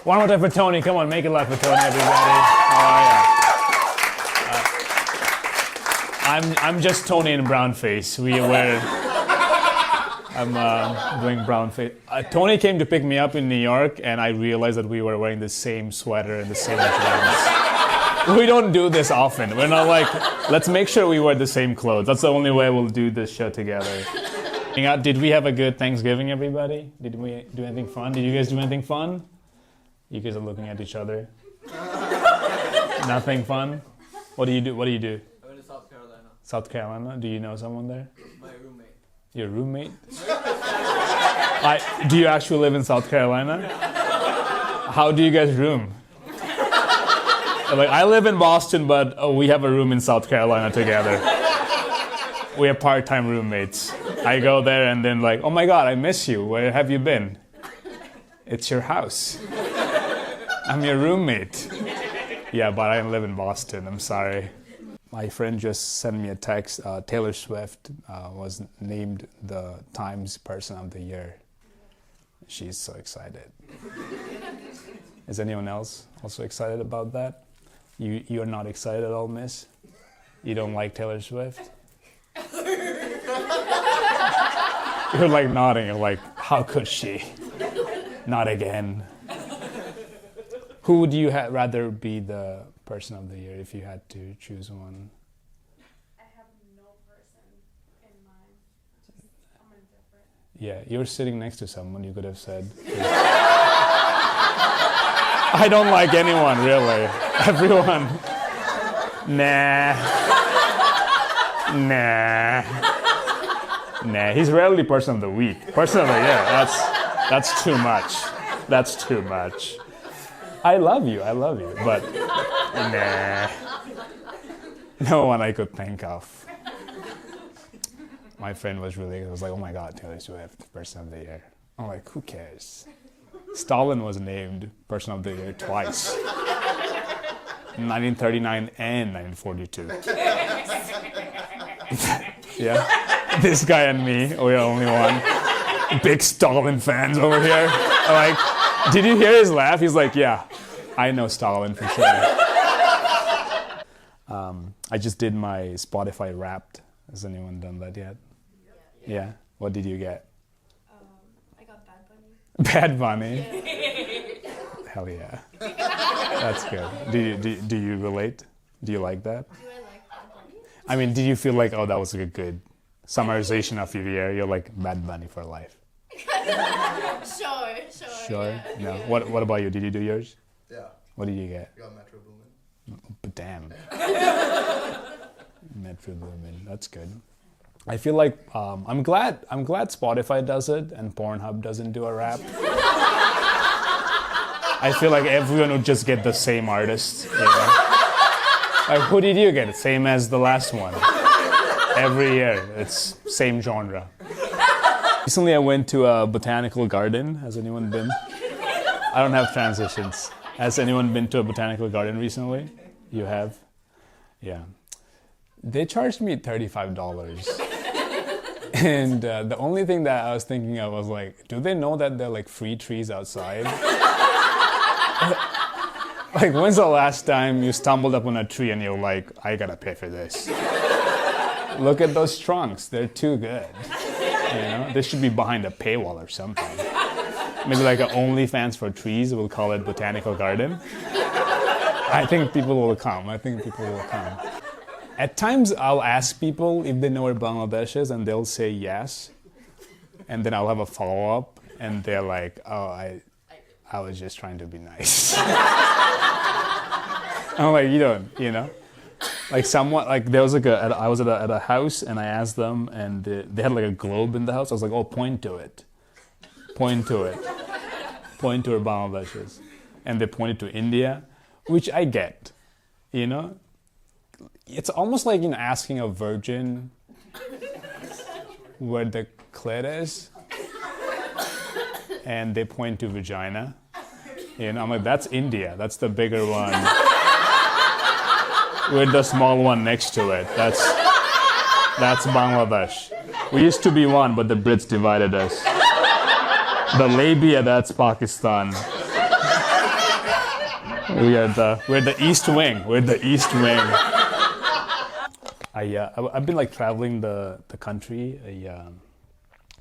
One more time for Tony. Come on, make it loud for Tony, everybody. Oh, yeah. I'm just Tony in brown face. I'm doing brown face. Tony came to pick me up in New York, and I realized that we were wearing the same sweater and the same dress. We don't do this often. We're not like, let's make sure we wear the same clothes. That's the only way we'll do this show together. Did we have a good Thanksgiving, everybody? Did we do anything fun? Did you guys do anything fun? You guys are looking at each other. Nothing fun? What do you do? I went to South Carolina. South Carolina? Do you know someone there? My roommate. Your roommate? Do you actually live in South Carolina? How do you guys room? Like, I live in Boston, but we have a room in South Carolina together. We are part-time roommates. I go there and then like, oh my God, I miss you. Where have you been? It's your house. I'm your roommate. Yeah, but I live in Boston. I'm sorry. My friend just sent me a text. Taylor Swift was named the Times Person of the Year. She's so excited. Is anyone else also excited about that? You're not excited at all, miss? You don't like Taylor Swift? You're like nodding. You're like, how could she? Not again. Who would you rather be the person of the year if you had to choose one? I have no person in mind. Just someone different. Yeah, you're sitting next to someone you could have said. I don't like anyone, really. Everyone. Nah. He's rarely person of the week. Person of the year. That's too much. That's too much. I love you, but nah. No one I could think of. My friend was like, oh my God, Taylor Swift, person of the year. I'm like, who cares? Stalin was named person of the year twice. 1939 and 1942. Yeah, this guy and me, we're only one. Big Stalin fans over here. Like, did you hear his laugh? He's like, yeah, I know Stalin for sure. I just did my Spotify Wrapped. Has anyone done that yet? Yeah? What did you get? I got Bad Bunny. Bad Bunny? Yeah. Hell yeah. That's good. Do you relate? Do you like that? Do I like Bad Bunny? I mean, did you feel like, oh, that was a good summarization of your year? You're like, Bad Bunny for life. Sure. Sure? Yeah. No. What about you? Did you do yours? Yeah. What did you get? Got Metro Boomin. But damn. Metro Boomin. That's good. I feel like I'm glad Spotify does it and Pornhub doesn't do a rap. I feel like everyone would just get the same artist. You know? Like, who did you get? Same as the last one. Every year, it's same genre. Recently, I went to a botanical garden. Has anyone been? I don't have transitions. Has anyone been to a botanical garden recently? You have? Yeah. They charged me $35. And the only thing that I was thinking of was like, do they know that there are like free trees outside? Like, when's the last time you stumbled up on a tree and you're like, I gotta pay for this? Look at those trunks. They're too good. You know, they should be behind a paywall or something. Maybe like an OnlyFans for trees. We'll call it Botanical Garden. I think people will come. At times, I'll ask people if they know where Bangladesh is, and they'll say yes. And then I'll have a follow-up, and they're like, oh, I was just trying to be nice. I'm like, you don't, you know? Like someone, like there was like I was at a house, and I asked them, and they had like a globe in the house. I was like, oh, point to it. Point to where Bangladesh is. And they pointed to India, which I get, you know? It's almost like, you know, asking a virgin where the clit is, and they point to vagina. You know, I'm like, that's India. That's the bigger one. With the small one next to it. That's Bangladesh. We used to be one, but the Brits divided us. The labia, that's Pakistan. We're the East Wing. We're the East Wing. I've been like traveling the country. I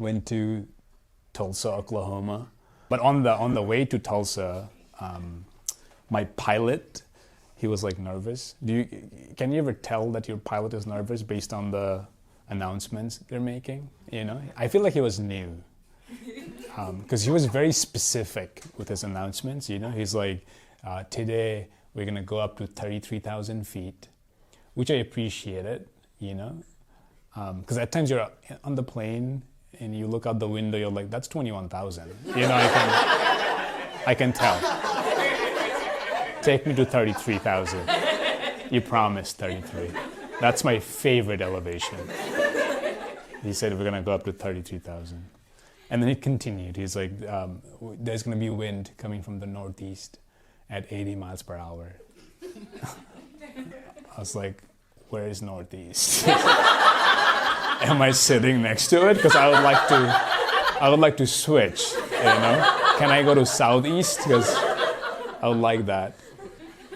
went to Tulsa, Oklahoma, but on the way to Tulsa, my pilot, he was like nervous. Can you ever tell that your pilot is nervous based on the announcements they're making? You know, I feel like he was new because he was very specific with his announcements. You know, he's like, today we're gonna go up to 33,000 feet, which I appreciated. You know, because at times you're on the plane and you look out the window, you're like, that's 21,000. You know, I can tell. Take me to 33,000. You promised 33. That's my favorite elevation. He said we're gonna go up to 33,000. And then he continued. He's like, there's gonna be wind coming from the northeast at 80 miles per hour. I was like, where is northeast? Am I sitting next to it? Because I would like to switch, you know? Can I go to southeast? Because I would like that.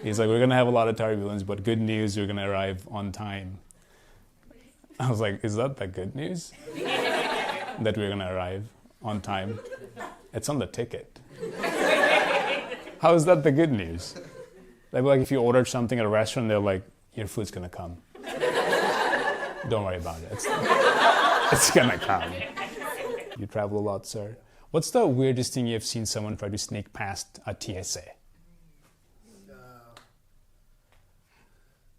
He's like, we're gonna have a lot of turbulence, but good news, you're gonna arrive on time. I was like, is that the good news? That we're gonna arrive on time? It's on the ticket. How is that the good news? Like if you ordered something at a restaurant, they're like, your food's gonna come. Don't worry about it. It's gonna come. You travel a lot, sir. What's the weirdest thing you've seen someone try to sneak past a TSA?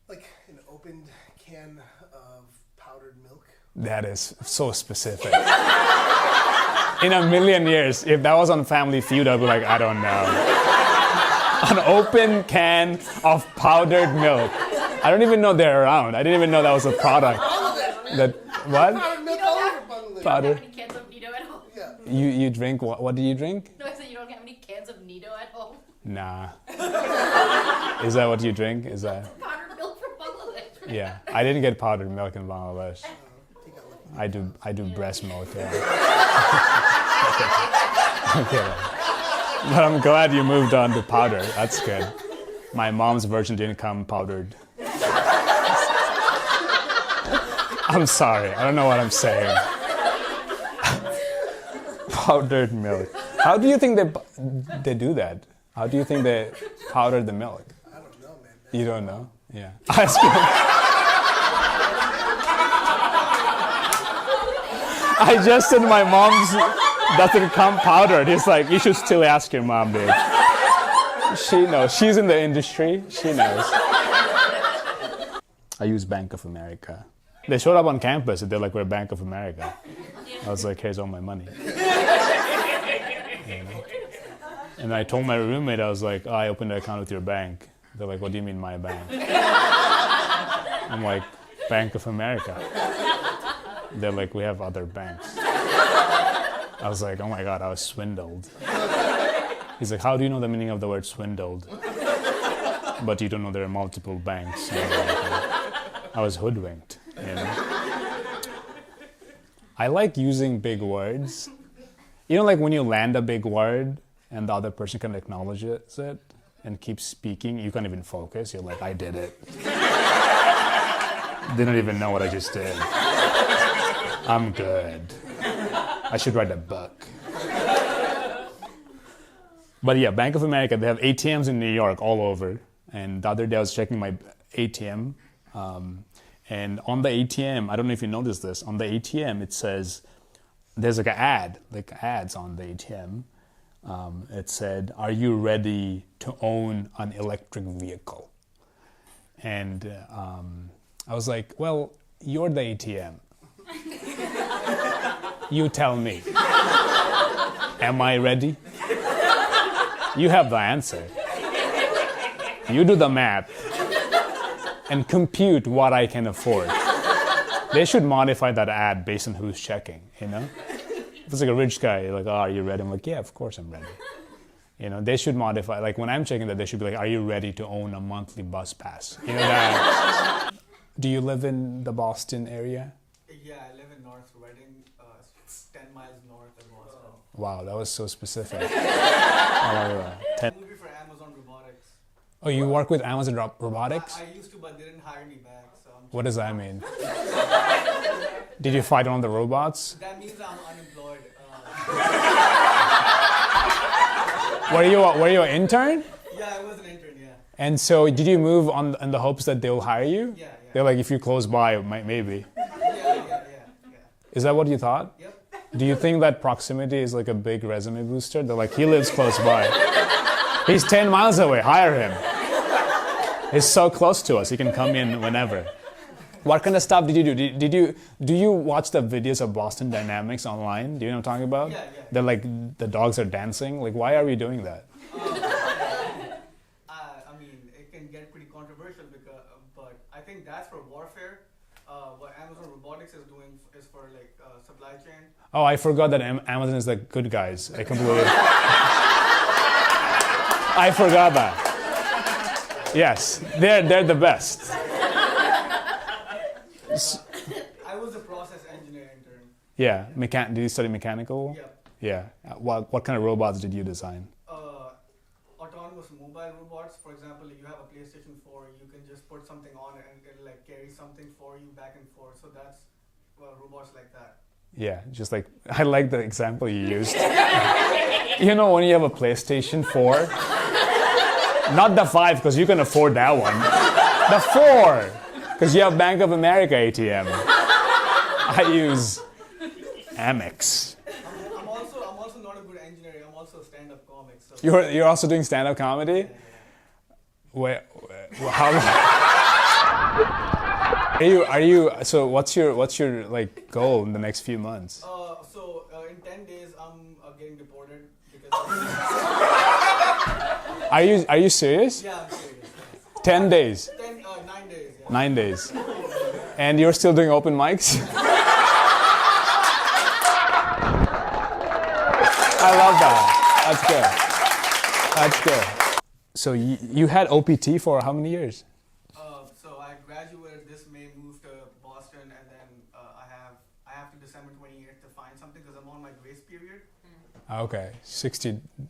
Like an opened can of powdered milk. That is so specific. In a million years, if that was on Family Feud, I'd be like, I don't know. An open can of powdered milk. I don't even know they're around. I didn't even know that was a product. That what? Powdered milk all over Bangladesh. Powder. You don't have any cans of Nido at home? Yeah. You drink what? What do you drink? No, I said you don't have any cans of Nido at home. Nah. Is that what you drink? Is that? Powdered milk from Bangladesh. Yeah. I didn't get powdered milk in Bangladesh. I do breast milk. Yeah. Okay. But I'm glad you moved on to powder. That's good. My mom's version didn't come powdered. I'm sorry. I don't know what I'm saying. Powdered milk. How do you think they do that? How do you think they powder the milk? I don't know, man. You don't know? Yeah. I just said my mom's doesn't come powdered. He's like, you should still ask your mom, dude. She knows. She's in the industry. She knows. I use Bank of America. They showed up on campus and they're like, we're Bank of America. I was like, here's all my money. You know? And I told my roommate, I was like, I opened an account with your bank. They're like, what do you mean my bank? I'm like, Bank of America. They're like, we have other banks. I was like, oh my God, I was swindled. He's like, how do you know the meaning of the word swindled? But you don't know there are multiple banks. I was hoodwinked, you know? I like using big words. You know, like when you land a big word and the other person can acknowledge it and keep speaking, you can't even focus. You're like, I did it. Didn't even know what I just did. I'm good. I should write a book. But yeah, Bank of America, they have ATMs in New York all over. And the other day I was checking my ATM. And on the ATM, I don't know if you noticed this, on the ATM it says, there's like an ad, like ads on the ATM. It said, are you ready to own an electric vehicle? And I was like, well, you're the ATM. You tell me. Am I ready? You have the answer. You do the math and compute what I can afford. They should modify that ad based on who's checking, you know? If it's like a rich guy, like, oh, are you ready? I'm like, yeah, of course I'm ready. You know, they should modify, like when I'm checking that, they should be like, are you ready to own a monthly bus pass? You know that? Do you live in the Boston area? Yeah, I live in North Reading, 10 miles north of Boston. Wow, that was so specific. 10. Movie for Amazon Robotics. Oh, you work with Amazon Robotics? I used to, but they didn't hire me back. So What does that mean? Did you fight on the robots? that means I'm unemployed. Were you an intern? Yeah, I was an intern. Yeah. And so did you move on in the hopes that they'll hire you? Yeah. They're like, if you're close by, maybe. Yeah. Is that what you thought? Yep. Do you think that proximity is like a big resume booster? They're like, he lives close by. He's 10 miles away, hire him. He's so close to us, he can come in whenever. What kind of stuff did you do? Do you watch the videos of Boston Dynamics online? Do you know what I'm talking about? Yeah. They're like, the dogs are dancing. Like, why are we doing that? I mean, it can get pretty controversial because, but I think that's for warfare. What Amazon Robotics is doing is for like supply chain. Oh, I forgot that Amazon is the good guys. I completely... I forgot that. Yes, they're the best. I was a process engineer intern. Yeah, did you study mechanical? Yeah. Yeah. What kind of robots did you design? Autonomous mobile robots. For example, you have a PlayStation 4, you can just put something on it and it'll like carry something for you back and forth. So that's robots like that. Yeah, just like, I like the example you used. You know when you have a PlayStation 4? Not the 5, because you can afford that one. The 4, because you have Bank of America ATM. I use Amex. I'm also not a good engineer. I'm also a stand-up comic. So You're also doing stand-up comedy? Where how? Are you? So what's your like goal in the next few months? In 10 days, I'm getting deported because. Are you serious? Yeah, I'm serious. 10 days. 9 days. Yeah. 9 days. And you're still doing open mics? I love that. That's good. So you had OPT for how many years? So I graduated this May, moved to Boston, and then I have to December 28th to find something because I'm on my grace period. Okay,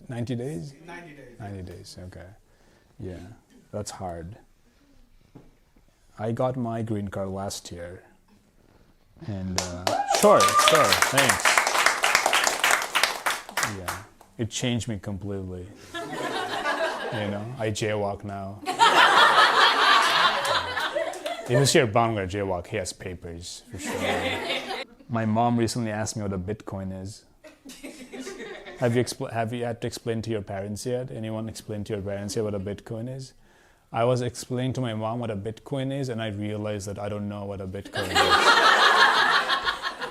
90 days? 90 days. 90 days, okay. Yeah, that's hard. I got my green card last year. And sure, thanks. Yeah, it changed me completely. You know, I jaywalk now. If you see a Bangla jaywalk, he has papers, for sure. My mom recently asked me what a Bitcoin is. Have you had to explain to your parents yet? Anyone explain to your parents yet what a Bitcoin is? I was explaining to my mom what a Bitcoin is, and I realized that I don't know what a Bitcoin is.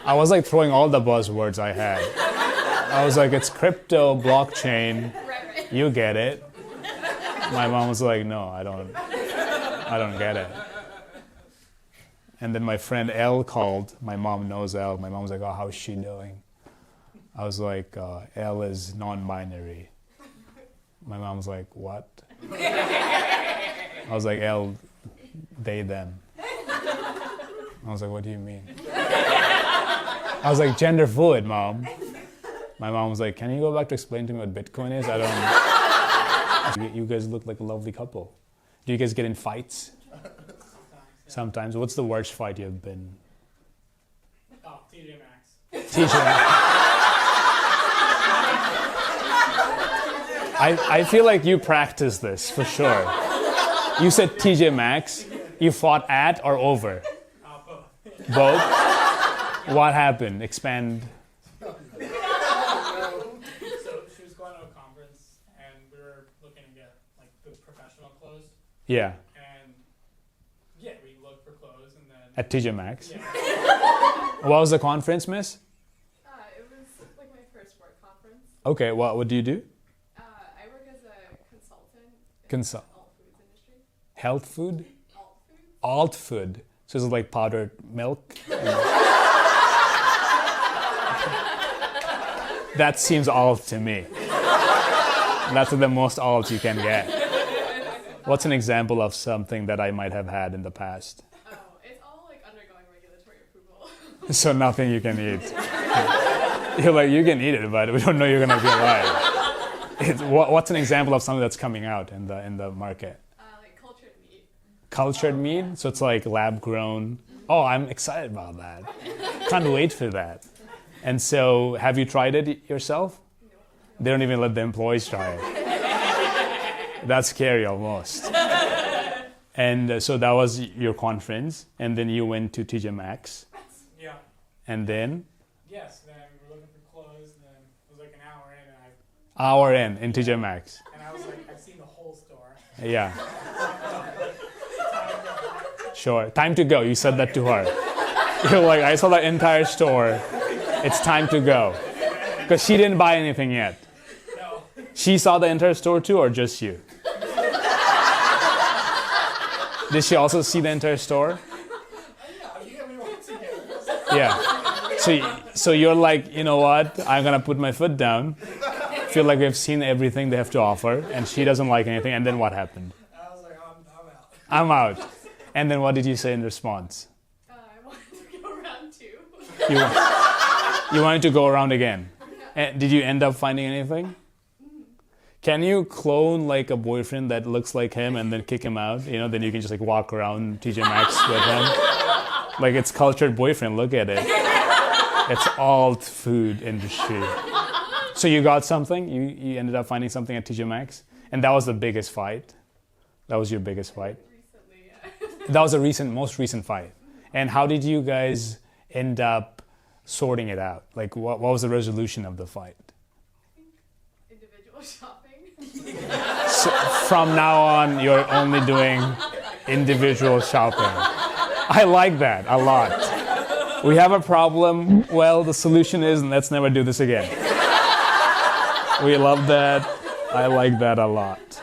I was like throwing all the buzzwords I had. I was like, it's crypto, blockchain, you get it. My mom was like, no, I don't get it. And then my friend Elle called. My mom knows Elle. My mom was like, oh, how's she doing? I was like, Elle is non-binary. My mom was like, what? I was like, Elle, they, them. I was like, what do you mean? I was like, gender fluid, Mom. My mom was like, can you go back to explain to me what Bitcoin is? I don't... You guys look like a lovely couple. Do you guys get in fights? Sometimes. What's the worst fight you've been? Oh, TJ Maxx. TJ I feel like you practice this, for sure. You said TJ Maxx. You fought at or over? Both. Both? What happened? Expand. So she was going to a conference, and we were looking to get like the professional clothes. Yeah. And yeah, we looked for clothes, and then At TJ Maxx. yeah. What was the conference, miss? It was like my first work conference. Okay, what do you do? I work as a consultant in Consult. the alt foods industry. Health food? Alt foods? Alt food. So is it like powdered milk? That seems alt to me. That's the most alt you can get. What's an example of something that I might have had in the past? Oh, it's all like undergoing regulatory approval. So nothing you can eat. You're like, you can eat it, but we don't know you're gonna be alive. What's an example of something that's coming out in the market? cultured meat, so it's like lab grown. Oh, I'm excited about that. Can't wait for that. And so, have you tried it yourself? They don't even let the employees try it. That's scary almost. And so that was your conference, and then you went to TJ Maxx, Yeah. and then Yes. Then we were looking for clothes, and then it was like an hour in, in TJ Maxx. and I was like, I've seen the whole store. Yeah. Sure. Time to go. You said that to her. You're like, I saw the entire store. It's time to go. Because she didn't buy anything yet. No. She saw the entire store too, or just you? Did she also see the entire store? Yeah, we went together. Yeah. So you're like, you know what? I'm gonna put my foot down. Feel like we've seen everything they have to offer, and she doesn't like anything. And then what happened? I was like, I'm out. I'm out. And then what did you say in response? I wanted to go around too. You wanted to go around again. And did you end up finding anything? Can you clone like a boyfriend that looks like him and then kick him out? You know, then you can just like walk around TJ Maxx with him. Like it's cultured boyfriend, look at it. It's all food industry. So you got something? You ended up finding something at TJ Maxx? And that was the biggest fight? That was your biggest fight? Recently, yeah. That was the most recent fight. And how did you guys end up sorting it out? Like what was the resolution of the fight? Individual shopping. So from now on, you're only doing individual shopping. I like that a lot. We have a problem. Well, the solution is let's never do this again. We love that. I like that a lot.